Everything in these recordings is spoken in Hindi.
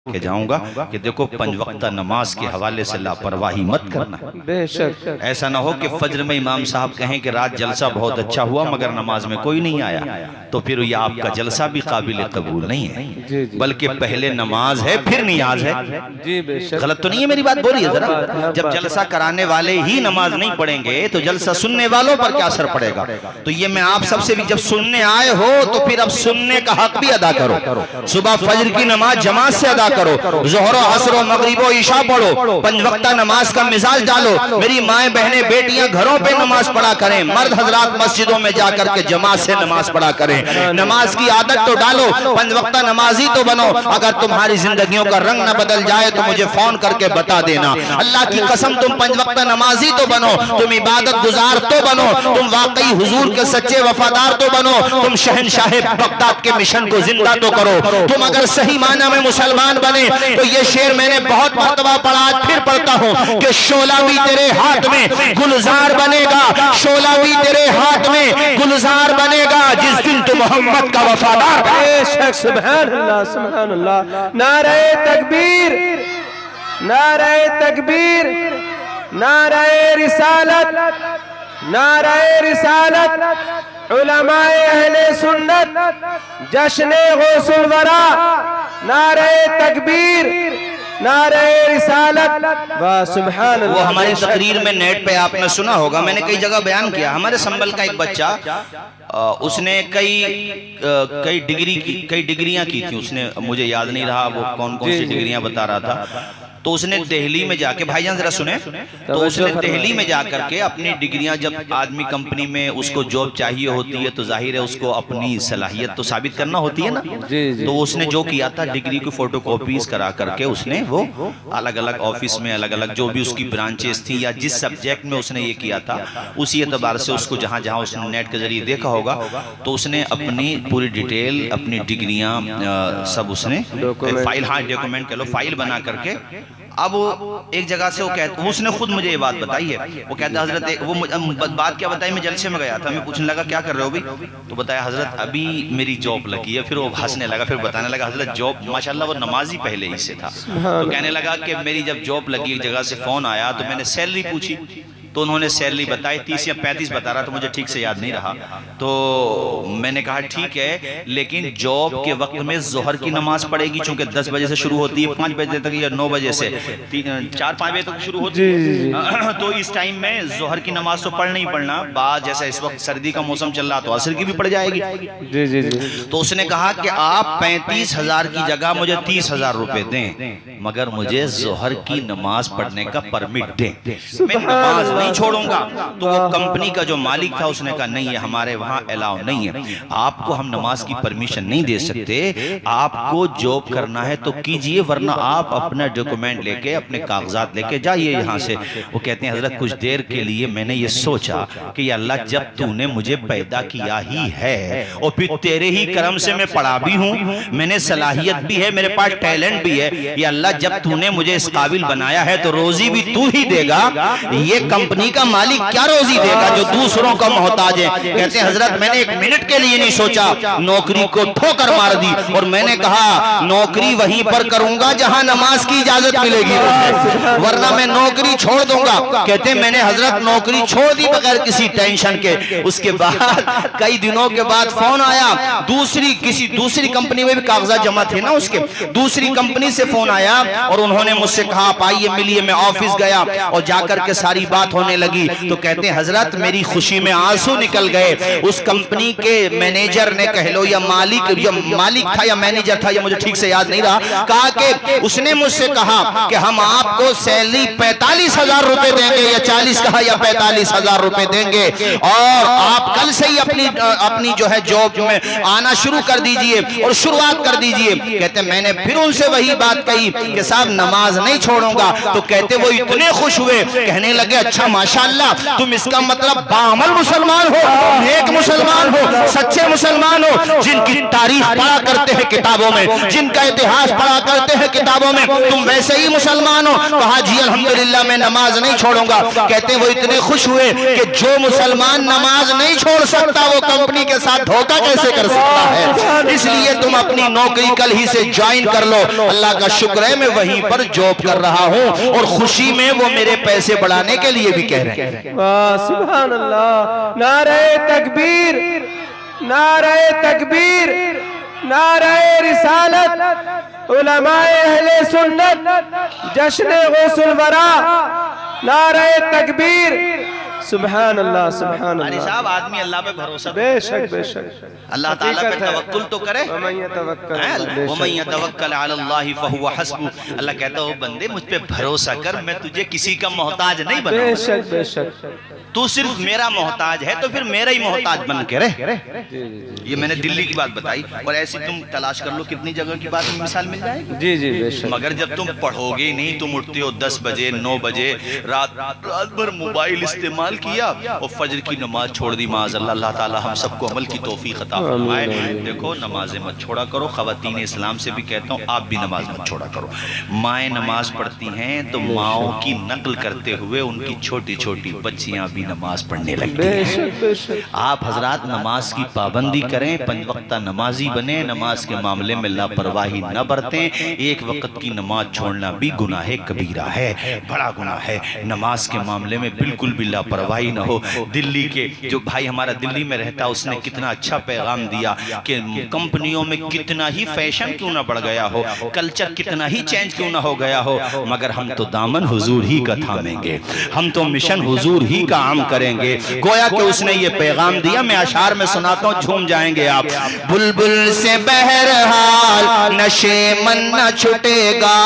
के जाऊंगा कि देखो पंज वक्ता नमाज के हवाले से लापरवाही मत करना। बेशक ऐसा ना हो कि फज्र में इमाम साहब कहें कि रात जलसा बहुत अच्छा हुआ मगर नमाज में कोई नहीं आया, तो फिर ये आपका जलसा भी काबिल कबूल नहीं है, बल्कि पहले नमाज है फिर नियाज है। जी बेशक, गलत तो नहीं है मेरी बात? बोलिए जरा। जब जलसा कराने वाले ही नमाज नहीं पढ़ेंगे तो जलसा सुनने वालों पर क्या असर पड़ेगा? तो ये मैं आप सबसे भी, जब सुनने आए हो तो फिर अब सुनने का हक भी अदा करो। सुबह फज्र की नमाज जमात से अदा करो, ज़ोहरो असरो मगरिबो ईशा पढ़ो, पंज वक्ता नमाज का मिजाज डालो। मेरी माएं बहनें बेटियां घरों पे नमाज पढ़ा करें, मर्द हजरात मस्जिदों में जाकर के जमात से नमाज पढ़ा करें। नमाज की आदत तो डालो, पंज वक्ता नमाजी तो बनो। अगर तुम्हारी जिंदगियों का रंग न बदल जाए तो मुझे फोन करके बता देना। अल्लाह की कसम तुम पंज वक्ता नमाजी तो बनो, तुम इबादत गुजार तो बनो, तुम वाकई हुजूर के सच्चे वफादार तो बनो, तुम शहनशाह बगदाद के मिशन को जिंदा तो करो। तुम अगर सही माना में मुसलमान बने तो ये शेर मैंने बहुत मर्तबा पढ़ा, आज फिर पढ़ता हूँ कि शोला भी तेरे हाथ में गुलजार बनेगा, शोला भी तेरे हाथ में गुलजार बनेगा जिस दिन तू मोहम्मद का वफादार। बेशक, सुभान अल्लाह सुभान अल्लाह। नारे तकबीर, नारे तकबीर, नारे रिसालत, नारे रिसालत, उलमाए अहले सुन्नत, जश्ने गौसुल वरा, नारे तकबीर, नारे रिसालत। वाह सुभान अल्लाह। वो हमारी तकरीर में नेट पे आपने सुना होगा, मैंने कई जगह बयान किया। हमारे संभल का एक बच्चा, उसने कई डिग्रियां की थी। उसने, मुझे याद नहीं रहा वो कौन कौन सी डिग्रियां बता रहा था। तो उसने दिल्ली में जाके, भाईजान जरा सुने, तो उसने दिल्ली में जाकर के अपनी डिग्रियां, जब आदमी कंपनी में उसको जॉब चाहिए होती है तो जाहिर है उसको अपनी सलाहियत तो साबित करना होती है ना। तो उसने जो किया था, डिग्री की फोटोकॉपीज करा करके उसने वो अलग अलग ऑफिस में, अलग अलग जो भी उसकी ब्रांचेस थी या जिस सब्जेक्ट में उसने ये किया था, उसी एतबार से उसको जहां जहां उसने नेट के जरिए देखा होगा तो उसने अपनी पूरी डिटेल, अपनी डिग्रियां सब उसने फाइल, हाँ डॉक्यूमेंट कह लो, फाइल बना करके। अब एक जगह से वो कहता, उसने खुद मुझे ये बात बताई है। वो कहता हजरत, वो बात क्या बताई, मैं जलसे में गया था, मैं पूछने लगा क्या कर रहे हो भाई, तो बताया हजरत अभी मेरी जॉब लगी है। फिर वो हंसने लगा, फिर बताने लगा हजरत जॉब, माशाल्लाह वो नमाजी पहले ही से था। तो कहने लगा कि मेरी जब जॉब लगी, एक जगह से फोन आया तो मैंने सैलरी पूछी तो उन्होंने सैलरी बताई 30 या 35 बता रहा, तो मुझे ठीक से याद नहीं रहा। तो मैंने कहा ठीक है, लेकिन जॉब के वक्त में जोहर की नमाज पड़ेगी, चूंकि 10 बजे से शुरू होती है 5 बजे तक, या 9 बजे से 4-5 बजे तक शुरू होती है। तो इस टाइम में जोहर की नमाज तो पढ़ना ही पढ़ना, बाद जैसा इस वक्त सर्दी का मौसम चल रहा तो असर की भी पड़ जाएगी। जी जी जी। तो उसने कहा कि आप 35,000 की जगह मुझे 30,000 रुपए दें, मगर मुझे जोहर की नमाज पढ़ने का परमिट दें, मैं नमाज नहीं छोड़ूंगा। तो वो कंपनी का जो मालिक था उसने कहा नहीं है, हमारे वहां अलाउ नहीं है, आपको हम नमाज की परमिशन नहीं दे सकते, आपको जॉब करना है तो कीजिए, वरना आप अपना डॉक्यूमेंट लेके, अपने कागजात लेके जाइए यहां से। वो कहते हैं हजरत कुछ देर के लिए मैंने ये सोचा कि अल्लाह जब तूने मुझे पैदा किया ही है और फिर तेरे ही करम से मैं पढ़ा भी हूं, मैंने सलाहियत भी है, मेरे पास टैलेंट भी है, ये अल्लाह जब तूने मुझे इस काबिल बनाया है तो रोजी भी तू ही देगा, ये कंपनी का मालिक क्या रोजी देगा जो दूसरों का मोहताज है। कहते हैं हजरत मैंने एक मिनट के लिए नहीं सोचा, नौकरी को ठोकर मार दी और मैंने कहा नौकरी वहीं पर करूंगा जहां नमाज की इजाजत मिलेगी, वरना मैं नौकरी छोड़ दूंगा। कहते हैं मैंने हजरत नौकरी छोड़ दी बगैर किसी टेंशन के। उसके बाद कई दिनों के बाद फोन आया, किसी दूसरी कंपनी में भी कागजात जमा थे ना उसके, दूसरी कंपनी से फोन आया और उन्होंने मुझसे कहा आप आइए मिलिए। मैं ऑफिस गया और जाकर के सारी बात होने लगी। तो कहते हैं हजरत मेरी खुशी में आंसू निकल गए। उस कंपनी के मैनेजर ने कह लो या मालिक था या मैनेजर था, या मुझे ठीक से याद नहीं रहा, कहा कि उसने मुझसे कहा कि हम आपको सैलरी 45,000 रुपए देंगे, या 40 कहा या 45,000 रुपए देंगे, और आप कल से ही अपनी जो है जॉब में आना शुरू कर दीजिए और शुरुआत कर दीजिए। कहते मैंने फिर उनसे वही बात कही कि साहब नमाज नहीं छोड़ूंगा। तो कहते वो इतने खुश हुए, कहने लगे अच्छा माशाअल्लाह, तुम इसका मतलब बामल मुसलमान हो, नेक मुसलमान हो, सच्चे मुसलमान हो, जिनकी तारीख पढ़ा करते हैं किताबों में, जिनका इतिहास पढ़ा करते हैं किताबों में, तुम वैसे ही मुसलमान हो। कहा जी अल्हम्दुलिल्लाह मैं नमाज नहीं छोड़ूंगा। कहते हैं वो इतने खुश हुए कि जो मुसलमान नमाज नहीं छोड़ सकता वो कंपनी के साथ धोखा कैसे कर सकता है, इसलिए तुम अपनी नौकरी कल ही से ज्वाइन कर लो। अल्लाह का शुक्र है मैं वहीं पर जॉब कर रहा हूं और खुशी में वो मेरे पैसे बढ़ाने के लिए भी कह रहे हैं। वाह सुभान अल्लाह, नारे तकबीर, नारे तकबीर, नारे रिसालत, उलमाए अहले सुन्नत, जश्न गौसुल वरा, नारे तकबीर, सुभान अल्लाह, सुभान अली अल्लाह। साहब आदमी अल्लाह पे भरोसा, बेशक बेशक, अल्लाह ताला पे तवक्कुल तो करे। वमन यतवक्कल अल्लाह फहुवा हस्बु, अल्लाह कहता है बंदे मुझ पे भरोसा कर, मैं तुझे किसी का मोहताज नहीं बनाऊंगा। बेशक बेशक, तू सिर्फ मेरा मोहताज है तो फिर मेरा ही मोहताज बन के रहे। ये मैंने दिल्ली की बात बताई और ऐसी तुम तलाश कर लो कितनी जगह की बात में मिसाल मिल जाएगी। जी जी बेशक। मगर जब तुम पढ़ोगे नहीं, तुम उठते हो 10 बजे 9 बजे, रात भर मोबाइल इस्तेमाल किया और फजर की नमाज छोड़ दी, माज़अल्लाह। अल्लाह ताला हम सबको अमल की तौफीक अता फरमाए। देखो नमाजें मत छोड़ा करो, खवातीन इस्लाम से भी कहता हूँ आप भी नमाज मत छोड़ा करो। माएँ नमाज पढ़ती हैं तो माओं की नकल करते हुए उनकी छोटी छोटी बच्चियां भी नमाज पढ़ने लगती हैं। आप हजरात नमाज की पाबंदी करें, 5 वक्ता नमाजी बने, नमाज के मामले में लापरवाही न बरतें। एक वक्त की नमाज छोड़ना भी गुनाह कबीरा है, बड़ा गुनाह है। नमाज के मामले में बिल्कुल भी लापरवाही न हो। दिल्ली के जो भाई हमारा दिल्ली में रहता है उसने कितना अच्छा पैगाम दिया कि कंपनियों में कितना ही फैशन क्यों ना बढ़ गया हो, कल्चर कितना ही चेंज क्यों ना हो गया हो, मगर हम तो दामन हुजूर ही का थामेंगे, हम तो मिशन हुजूर ही का आम करेंगे। गोया कि उसने ये पैगाम दिया, मैं अशार में सुनाता हूँ, झूम जाएंगे आप। बुलबुल से बहरहाल नशे मन न छुटेगा,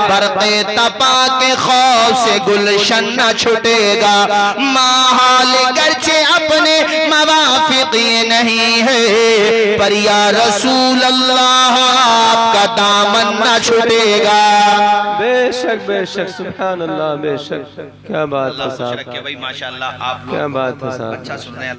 बरक़े तपा के खौफ से गुलशन न छुटेगा। माहाल गर्चे अपने मवाफिक नहीं है, पर या रसूल अल्लाह आपका दामन न छुटेगा। बेशक बेशक, सुभान अल्लाह, बेशक। क्या बात है साहब, भाई माशाअल्लाह, आप क्या बात है साहब, अच्छा सुन रहे हैं।